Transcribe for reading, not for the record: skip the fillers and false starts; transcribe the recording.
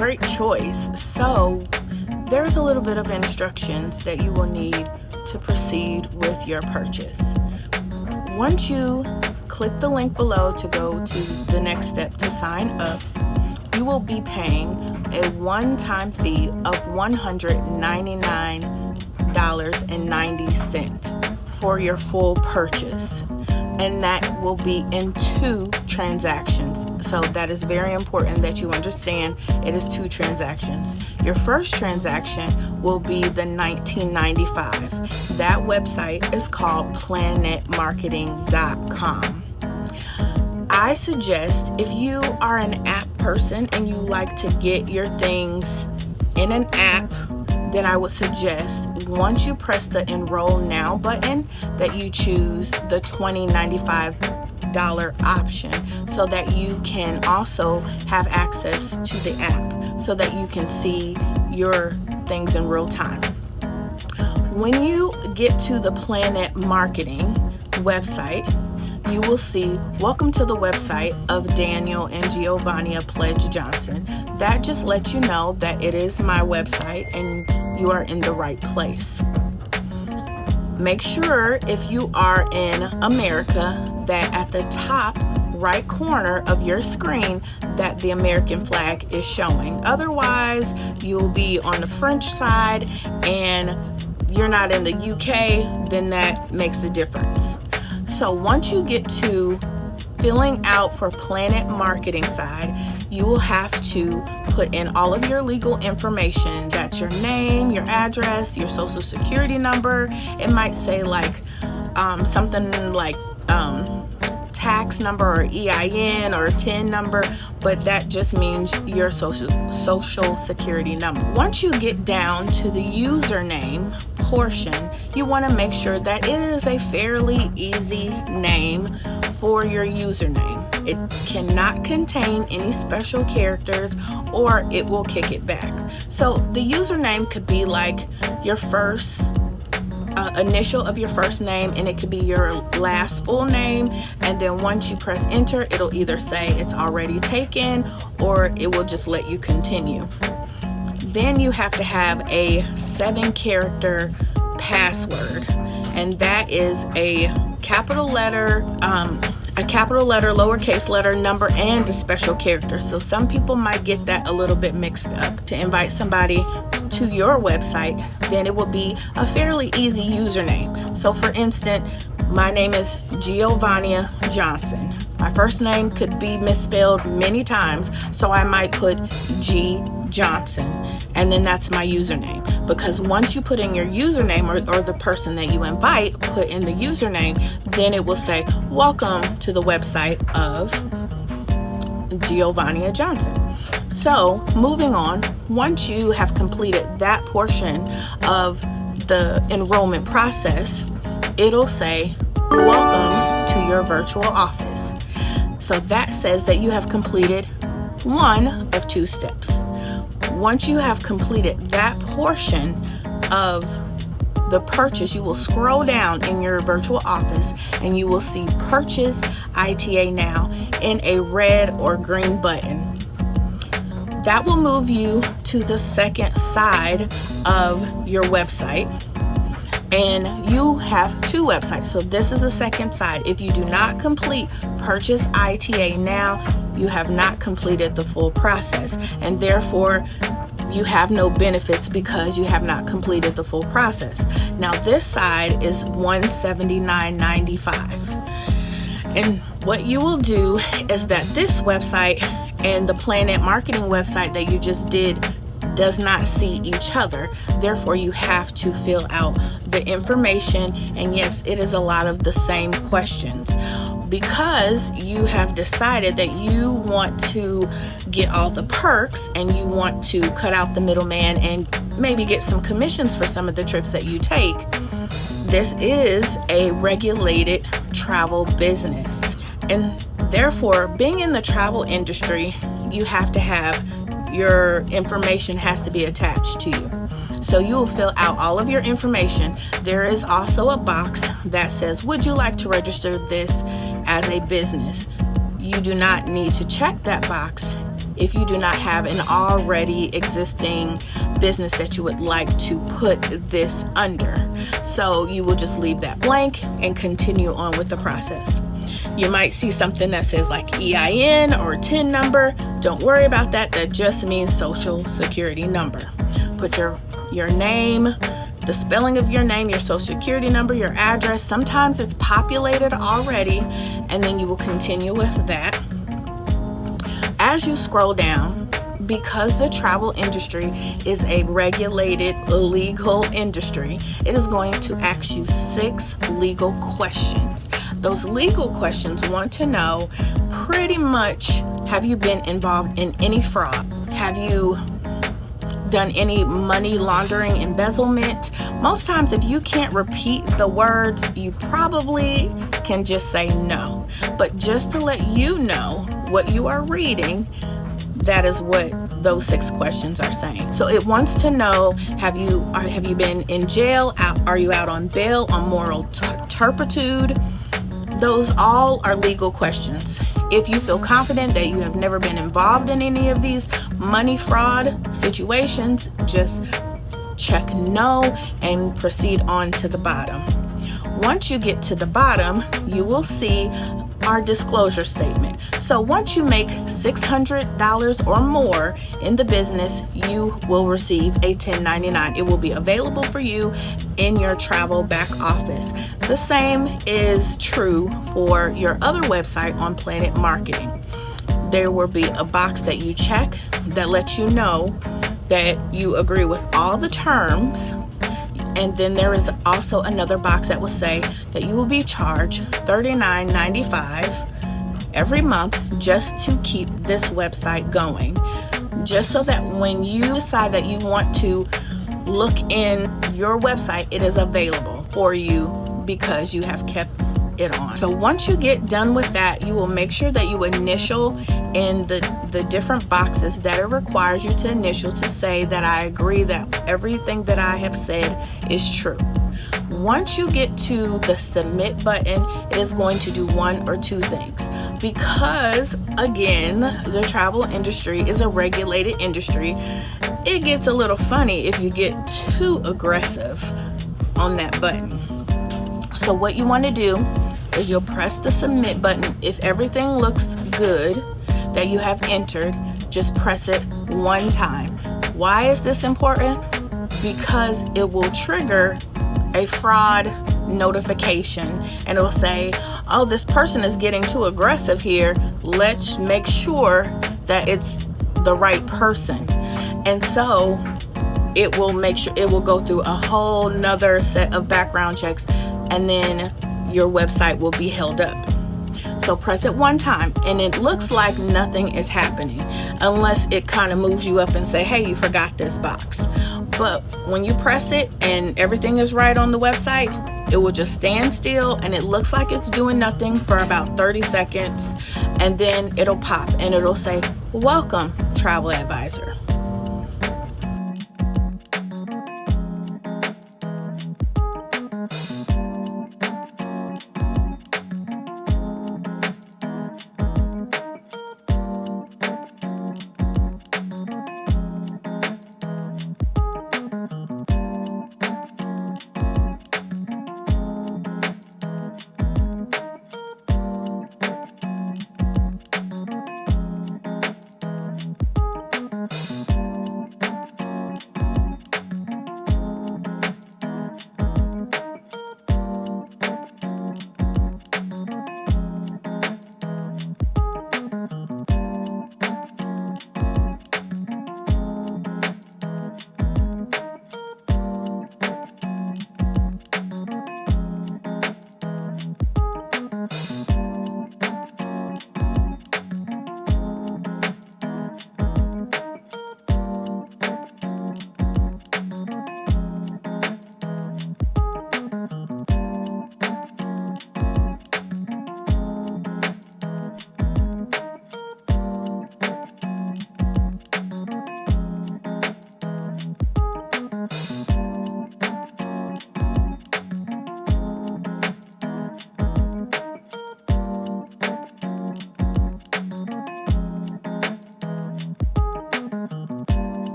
great choice. So there's a little bit of instructions that you will need to proceed with your purchase. Once you click the link below to go to the next step to sign up, you will be paying a one-time fee of $199.90 for your full purchase. And that will be in 2 transactions. So that is very important that you understand it is 2 transactions. Your first transaction will be the $19.95. That website is called planetmarketing.com. I suggest if you are an app person and you like to get your things in an app, then I would suggest once you press the Enroll Now button that you choose the $20.95 option so that you can also have access to the app so that you can see your things in real time. When you get to the Planet Marketing website, you will see welcome to the website of Daniel and Giovannia Pledge Johnson. That just lets you know that it is my website and you are in the right place. Make sure if you are in America that at the top right corner of your screen that the American flag is showing. Otherwise, you'll be on the French side and you're not in the UK, then that makes a difference. So once you get to filling out for Planet Marketing side, you will have to put in all of your legal information. That's your name, your address, your social security number. It might say like something like tax number or EIN or TIN number, but that just means your social security number. Once you get down to the username portion, you want to make sure that it is a fairly easy name for your username. It cannot contain any special characters or it will kick it back. So the username could be like your first initial of your first name, and it could be your last full name, and then once you press enter, it'll either say it's already taken or it will just let you continue. Then you have to have a 7-character password, and that is a capital letter, lowercase letter, number, and a special character. So some people might get that a little bit mixed up. To invite somebody to your website, then it will be a fairly easy username. So for instance, my name is Giovannia Johnson. My first name could be misspelled many times, so I might put G Johnson, and then that's my username. Because once you put in your username, or the person that you invite put in the username, then it will say welcome to the website of Giovannia Johnson. So moving on, once you have completed that portion of the enrollment process, it'll say welcome to your virtual office. So that says that you have completed one of 2 steps. Once you have completed that portion of the purchase, you will scroll down in your virtual office and you will see purchase ITA now in a red or green button. That will move you to the second side of your website, and you have 2 websites. So this is the second side. If you do not complete purchase ITA now, you have not completed the full process, and therefore you have no benefits because you have not completed the full process. Now this side is $179.95. And what you will do is that this website and the Planet Marketing website that you just did does not see each other. Therefore, you have to fill out the information. And yes, it is a lot of the same questions. Because you have decided that you want to get all the perks and you want to cut out the middleman and maybe get some commissions for some of the trips that you take, this is a regulated travel business. And therefore, being in the travel industry, you have to have your information has to be attached to you. So you will fill out all of your information. There is also a box that says, would you like to register this as a business? You do not need to check that box if you do not have an already existing business that you would like to put this under. So you will just leave that blank and continue on with the process. You might see something that says like EIN or TIN number. Don't worry about that. That just means social security number. Put your name, the spelling of your name, your social security number, your address. Sometimes it's populated already, and then you will continue with that. As you scroll down, because the travel industry is a regulated legal industry, it is going to ask you 6 legal questions. Those legal questions want to know pretty much, have you been involved in any fraud? Have you done any money laundering, embezzlement? Most times if you can't repeat the words, you probably can just say no. But just to let you know what you are reading, that is what those 6 questions are saying. So it wants to know, have you been in jail? Are you out on bail, on moral turpitude? Those all are legal questions. If you feel confident that you have never been involved in any of these money fraud situations, just check no and proceed on to the bottom. Once you get to the bottom, you will see our disclosure statement. So once you make $600 or more in the business, you will receive a 1099. It will be available for you in your travel back office. The same is true for your other website on Planet Marketing. There will be a box that you check that lets you know that you agree with all the terms. And then there is also another box that will say that you will be charged $39.95 every month just to keep this website going. Just so that when you decide that you want to look in your website, it is available for you because you have kept it on. So once you get done with that, you will make sure that you initial in the different boxes that it requires you to initial to say that I agree that everything that I have said is true. Once you get to the submit button, it is going to do one or two things. Because again, the travel industry is a regulated industry, it gets a little funny if you get too aggressive on that button. So what you want to do is you'll press the submit button. If everything looks good that you have entered, just press it one time. Why is this important? Because it will trigger a fraud notification and it will say, oh, this person is getting too aggressive here. Let's make sure that it's the right person. And so it will make sure it will go through a whole nother set of background checks, and then your website will be held up. So press it one time and it looks like nothing is happening unless it kind of moves you up and say, hey, you forgot this box. But when you press it and everything is right on the website, it will just stand still and it looks like it's doing nothing for about 30 seconds, and then it'll pop and it'll say, welcome, travel advisor.